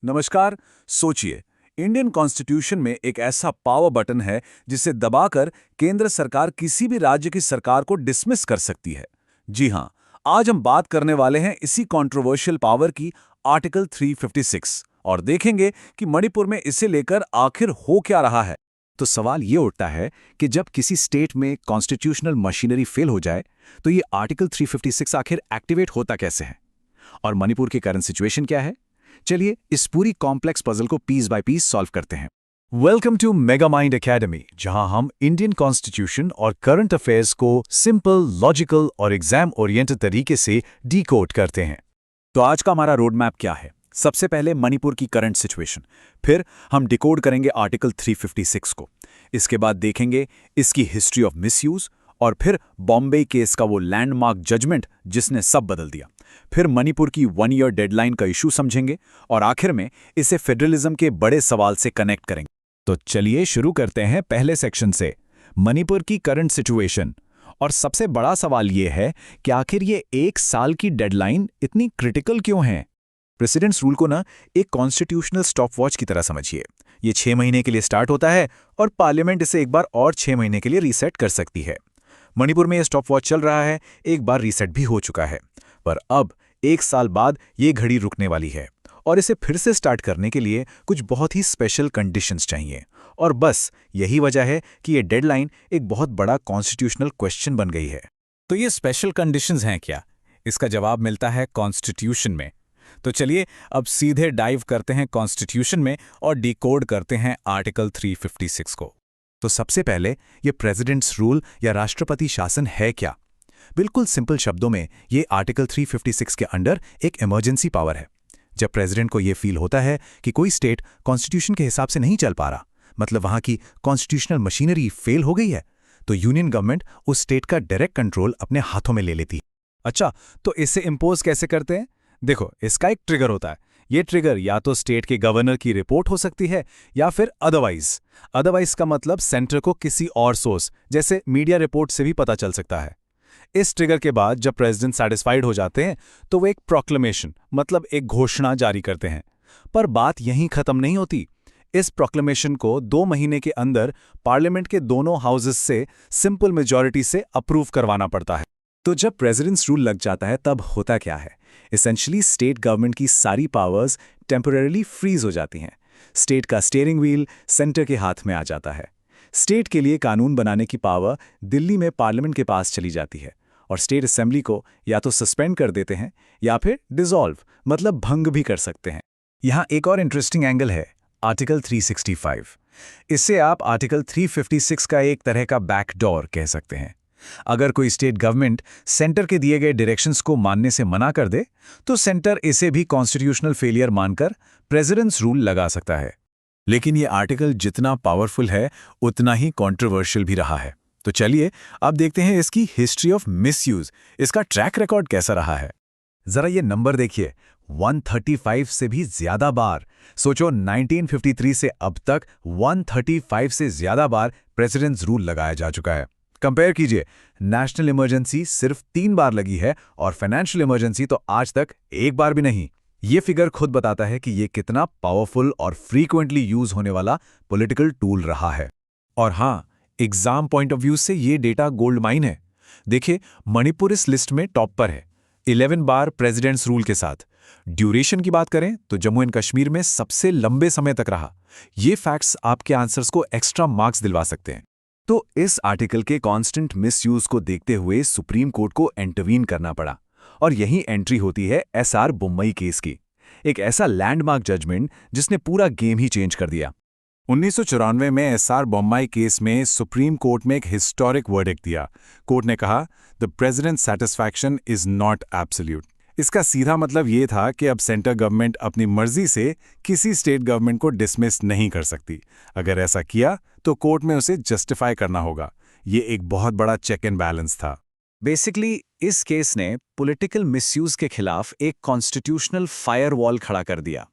नमस्कार। सोचिए, Indian constitution में एक ऐसा पावर बटन है जिसे दबाकर केंद्र सरकार किसी भी राज्य की सरकार को डिसमिस कर सकती है। जी हां, आज हम बात करने वाले हैं इसी कंट्रोवर्शियल पावर की, आर्टिकल 356, और देखेंगे कि मणिपुर में इसे लेकर आखिर हो क्या रहा है। तो सवाल ये उठता है कि जब किसी स्टेट में कॉन्स्टिट्यूशनल मशीनरी फेल हो जाए तो ये आर्टिकल 356 आखिर एक्टिवेट होता कैसे है और मणिपुर की करंट सिचुएशन क्या है। चलिए इस पूरी कॉम्प्लेक्स पजल को पीस बाय पीस सॉल्व करते हैं। Welcome to mega mind academy, जहां हम इंडियन कॉन्स्टिट्यूशन और करंट अफेयर्स को सिंपल, लॉजिकल और एग्जाम ओरिएंटेड तरीके से डिकोड करते हैं। तो आज का हमारा रोड मैप क्या है? सबसे पहले मणिपुर की करंट सिचुएशन, फिर हम डिकोड करेंगे आर्टिकल 356 को, इसके बाद देखेंगे इसकी हिस्ट्री ऑफ मिसयूज, और फिर बॉम्बे केस का वो लैंडमार्क जजमेंट जिसने सब बदल दिया। फिर मणिपुर की 1 ईयर डेडलाइन का इशू समझेंगे और आखिर में इसे फेडरलिज्म के बड़े सवाल से कनेक्ट करेंगे। तो चलिए शुरू करते हैं पहले सेक्शन से, मणिपुर की करंट सिचुएशन। और सबसे बड़ा सवाल ये है कि आखिर ये 1 साल की डेडलाइन इतनी क्रिटिकल क्यों है? प्रेसिडेंट्स रूल को एक कॉन्स्टिट्यूशनल स्टॉप वॉच की तरह समझिए। ये 6 महीने के लिए स्टार्ट होता है और पार्लियामेंट इसे एक बार और 6 महीने के लिए रीसेट कर सकती है। मणिपुर में ये स्टॉप वॉच चल रहा है, एक बार रीसेट भी हो चुका है, पर अब 1 साल बाद ये घड़ी रुकने वाली है और इसे फिर से स्टार्ट करने के लिए कुछ बहुत ही स्पेशल कंडीशंस चाहिए। और बस यही वजह है कि ये डेडलाइन एक बहुत बड़ा कॉन्स्टिट्यूशनल क्वेश्चन बन गई है। तो ये स्पेशल कंडीशंस हैं क्या? इसका जवाब मिलता है कॉन्स्टिट्यूशन में। तो चलिए अब सीधे डाइव करते हैं कॉन्स्टिट्यूशन में और डिकोड करते हैं आर्टिकल 356 को। तो सबसे पहले ये प्रेसिडेंट्स रूल या राष्ट्रपति शासन है क्या? बिल्कुल सिंपल शब्दों में ये आर्टिकल 356 के अंडर एक इमरजेंसी पावर है। जब प्रेसिडेंट को ये फील होता है कि कोई स्टेट कॉन्स्टिट्यूशन के हिसाब से नहीं चल पा रहा, मतलब वहां की कॉन्स्टिट्यूशनल मशीनरी फेल हो गई है, तो यूनियन गवर्नमेंट उस स्टेट का डायरेक्ट कंट्रोल अपने हाथों में ले लेती है। अच्छा, तो इसे इंपोज कैसे करते हैं? देखो, इसका एक ट्रिगर होता है। ये ट्रिगर या तो स्टेट के गवर्नर की रिपोर्ट हो सकती है या फिर अदरवाइज का मतलब सेंटर को किसी और सोर्स जैसे मीडिया रिपोर्ट से भी पता चल सकता है। इस ट्रिगर के बाद जब प्रेसिडेंट सैटिस्फाइड हो जाते हैं तो वो एक प्रोक्लेमेशन मतलब एक घोषणा जारी करते हैं। पर बात यहीं खत्म नहीं होती। इस प्रोक्लेमेशन को 2 महीने के अंदर पार्लियामेंट के दोनों हाउसेस से सिंपल मेजॉरिटी से अप्रूव करवाना पड़ता है। तो जब प्रेसिडेंट्स रूल लग जाता है तब होता क्या है? एसेंशियली स्टेट गवर्नमेंट की सारी पावर्स टेम्पररीली फ्रीज हो जाती हैं। स्टेट का स्टीयरिंग व्हील सेंटर के हाथ में आ जाता है। स्टेट के लिए कानून बनाने की पावर दिल्ली में पार्लियामेंट के पास चली जाती है और स्टेट असेंबली को या तो सस्पेंड कर देते हैं या फिर डिसॉल्व मतलब भंग भी कर सकते हैं। यहाँ एक और इंटरेस्टिंग एंगल है, आर्टिकल 365। इससे आप आर्टिकल 356 का एक तरह का बैकडोर कह सकते हैं। अगर कोई स्टेट गवर्नमेंट सेंटर के दिए गए डायरेक्शंस को मानने से मना कर दे तो सेंटर इसे भी कॉन्स्टिट्यूशनल फेलियर मानकर प्रेसिडेंट्स रूल लगा सकता है। लेकिन ये आर्टिकल जितना पावरफुल है उतना ही कंट्रोवर्शियल भी रहा है। तो चलिए अब देखते हैं इसकी हिस्ट्री ऑफ मिसयूज, इसका ट्रैक रिकॉर्ड कैसा रहा है। जरा ये नंबर देखिए, 135 से भी ज्यादा बार। सोचो 1953 से अब तक 135 से ज्यादा बार प्रेसिडेंट्स रूल लगाया जा चुका है। कंपेयर कीजिए, नेशनल इमरजेंसी सिर्फ 3 बार लगी है और फाइनेंशियल इमरजेंसी तो आज तक 1 बार भी नहीं। ये फिगर खुद बताता है कि ये कितना पावरफुल और फ्रीक्वेंटली यूज होने वाला पॉलिटिकल टूल रहा है। और हाँ, एग्जाम पॉइंट ऑफ व्यू से ये डेटा गोल्ड माइन है। देखिए, मणिपुर इस लिस्ट में टॉप पर है, 11 बार प्रेसिडेंट्स रूल के साथ। ड्यूरेशन की बात करें तो जम्मू एंड कश्मीर में सबसे लंबे समय तक रहा। ये फैक्ट्स आपके आंसर्स को एक्स्ट्रा मार्क्स दिलवा सकते हैं। तो इस आर्टिकल के कांस्टेंट मिसयूज को देखते हुए सुप्रीम कोर्ट को इंटरवीन करना पड़ा और यही एंट्री होती है एसआर बोम्मई केस की, एक ऐसा लैंडमार्क जजमेंट जिसने पूरा गेम ही चेंज कर दिया। 1994 में एसआर बोम्मई केस में सुप्रीम कोर्ट में एक हिस्टोरिक वर्डिक्ट दिया। कोर्ट ने कहा, the president satisfaction is not absolute. इसका सीधा मतलब ये था कि अब सेंटर गवर्नमेंट अपनी मर्जी से किसी स्टेट गवर्नमेंट को डिसमिस नहीं कर सकती। अगर ऐसा किया तो कोर्ट में उसे जस्टिफाई करना होगा। ये एक बहुत बड़ा चेक एंड बैलेंस था। बेसिकली इस केस ने पॉलिटिकल मिसयूज के खिलाफ एक कॉन्स्टिट्यूशनल फायरवॉल खड़ा कर दिया।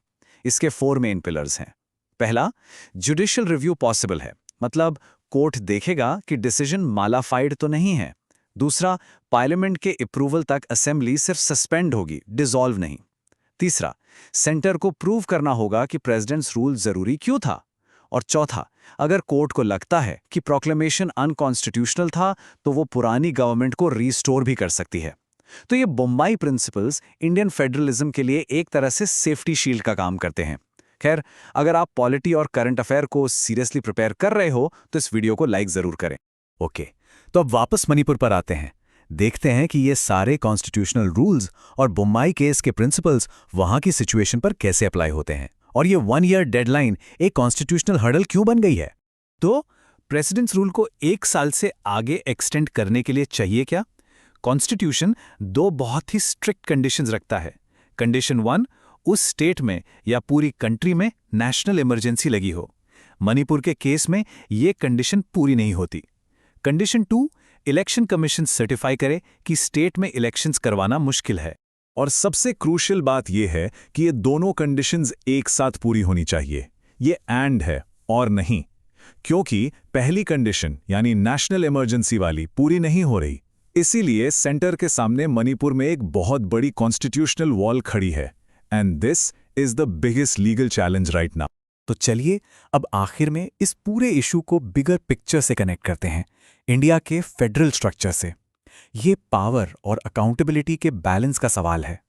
इसके 4 मेन पिलर्स हैं। पहला, जुडिशियल रिव्यू पॉसिबल है, मतलब कोर्ट देखेगा कि डिसीजन मालाफाइड तो नहीं है। दूसरा, पार्लियामेंट के अप्रूवल तक असेंबली सिर्फ सस्पेंड होगी, डिसॉल्व नहीं। तीसरा, सेंटर को प्रूव करना होगा कि प्रेसिडेंट्स रूल जरूरी क्यों था। और चौथा, अगर कोर्ट को लगता है कि प्रोक्लेमेशन अनकॉन्स्टिट्यूशनल था तो वो पुरानी गवर्नमेंट को रीस्टोर भी कर सकती है। तो ये बम्बई प्रिंसिपल्स इंडियन फेडरलिज्म के लिए एक तरह से सेफ्टी शील्ड का काम करते हैं। खैर, अगर आप पॉलिटी और करंट अफेयर को सीरियसली प्रिपेयर कर रहे हो तो इस वीडियो को लाइक जरूर करें। ओके, तो अब वापस मणिपुर पर आते हैं। देखते हैं कि ये सारे कॉन्स्टिट्यूशनल रूल्स और बम्बई केस के प्रिंसिपल्स वहां की सिचुएशन पर कैसे अप्लाई होते हैं, और ये 1 ईयर डेडलाइन एक कॉन्स्टिट्यूशनल हर्डल क्यों बन गई है। तो प्रेसिडेंट्स रूल को 1 साल से आगे एक्सटेंड करने के लिए चाहिए क्या? कॉन्स्टिट्यूशन 2 बहुत ही स्ट्रिक्ट कंडीशंस रखता है। कंडीशन 1, उस स्टेट में या पूरी कंट्री में नेशनल इमरजेंसी लगी हो। मणिपुर के केस में ये कंडीशन पूरी नहीं होती। कंडीशन 2, इलेक्शन कमीशन सर्टिफाई करे कि स्टेट में इलेक्शंस करवाना मुश्किल है। और सबसे क्रूशियल बात यह है कि ये दोनों कंडीशंस एक साथ पूरी होनी चाहिए। ये एंड है और नहीं, क्योंकि पहली कंडीशन यानी नेशनल इमरजेंसी वाली पूरी नहीं हो रही। इसीलिए सेंटर के सामने मणिपुर में एक बहुत बड़ी कॉन्स्टिट्यूशनल वॉल खड़ी है, and this is the biggest legal challenge right now. तो चलिए अब आखिर में इस पूरे इशू को बिगर पिक्चर से कनेक्ट करते हैं, इंडिया के फेडरल स्ट्रक्चर से। ये पावर और अकाउंटेबिलिटी के बैलेंस का सवाल है।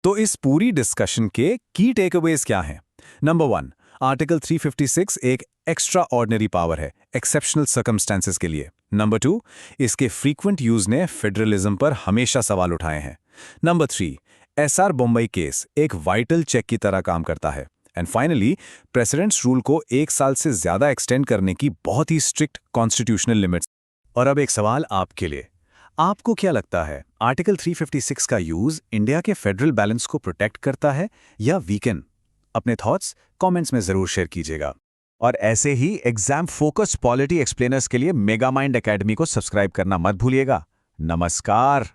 तो इस पूरी डिस्कशन के की टेकअवेज क्या हैं? नंबर 1, आर्टिकल 356 एक एक्स्ट्रा ऑर्डिनरी पावर है एक्सेप्शनल सर्कमस्टेंसेस के लिए। नंबर 2, इसके फ्रीक्वेंट यूज ने फेडरलिज्म पर हमेशा सवाल उठाए हैं। नंबर 3, एसआर बम्बई केस एक वाइटल चेक की तरह काम करता है। एंड फाइनली, प्रेसिडेंट्स रूल को 1 साल से ज्यादा एक्सटेंड करने की बहुत ही स्ट्रिक्ट कॉन्स्टिट्यूशनल लिमिट्स। और अब एक सवाल आपके लिए, आपको क्या लगता है, आर्टिकल 356 का यूज इंडिया के फेडरल बैलेंस को प्रोटेक्ट करता है या वीकन? अपने थॉट्स कमेंट्स में जरूर शेयर कीजिएगा। और ऐसे ही एग्जाम फोकस्ड पॉलिटी एक्सप्लेनर्स के लिए मेगा माइंड एकेडमी को सब्सक्राइब करना मत भूलिएगा। नमस्कार।